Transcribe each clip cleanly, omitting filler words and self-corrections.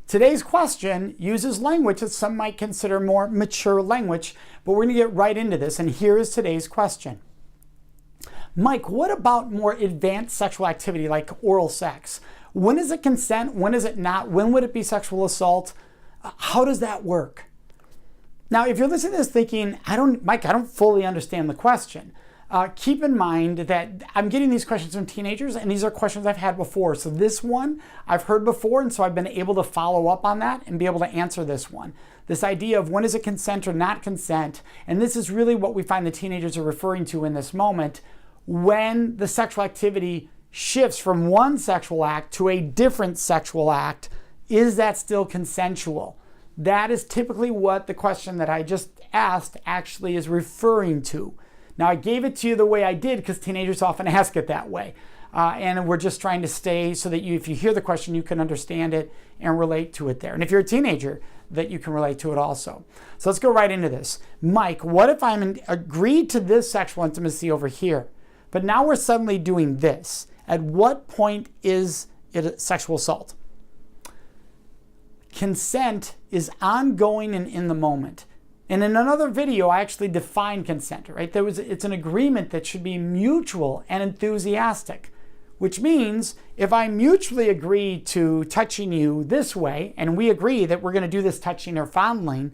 Today's question uses language that some might consider more mature language, but we're going to get right into this, and here is today's question. Mike, what about more advanced sexual activity like oral sex? When is it consent? When is it not? When would it be sexual assault? How does that work? Now, if you're listening to this thinking, Mike, I don't fully understand the question. Keep in mind that I'm getting these questions from teenagers, and these are questions I've had before. So this one I've heard before, and so I've been able to follow up on that and be able to answer this one. This idea of when is it consent or not consent, and this is really what we find the teenagers are referring to in this moment, when the sexual activity shifts from one sexual act to a different sexual act, is that still consensual? That is typically what the question that I just asked actually is referring to. Now, I gave it to you the way I did because teenagers often ask it that way. And we're just trying to stay so that if you hear the question, you can understand it and relate to it there. And if you're a teenager, that you can relate to it also. So let's go right into this. Mike, what if I'm agreed to this sexual intimacy over here, but now we're suddenly doing this? At what point is it a sexual assault? Consent is ongoing and in the moment. And in another video, I actually defined consent, right? It's an agreement that should be mutual and enthusiastic, which means if I mutually agree to touching you this way, and we agree that we're going to do this touching or fondling,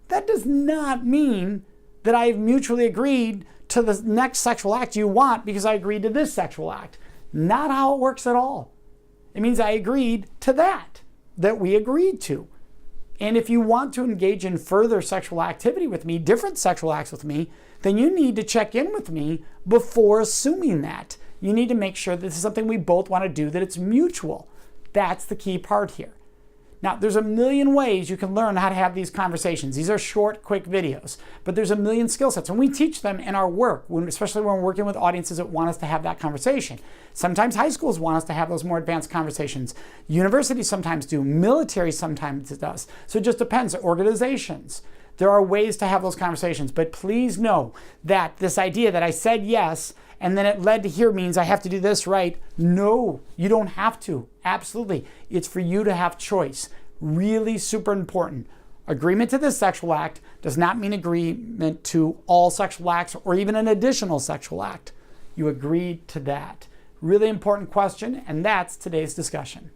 that does not mean that I've mutually agreed to the next sexual act you want because I agreed to this sexual act. Not how it works at all. It means I agreed to that we agreed to. And if you want to engage in further sexual activity with me, different sexual acts with me, then you need to check in with me before assuming that. You need to make sure that this is something we both want to do, that it's mutual. That's the key part here. Now, there's a million ways you can learn how to have these conversations. These are short, quick videos, but there's a million skill sets, and we teach them in our work, especially when we're working with audiences that want us to have that conversation. Sometimes high schools want us to have those more advanced conversations. Universities sometimes do. Military sometimes does. So it just depends. Organizations. There are ways to have those conversations, but please know that this idea that I said yes and then it led to here means I have to do this right. No, you don't have to. Absolutely. It's for you to have choice. Really super important. Agreement to this sexual act does not mean agreement to all sexual acts or even an additional sexual act. You agreed to that. Really important question, and that's today's discussion.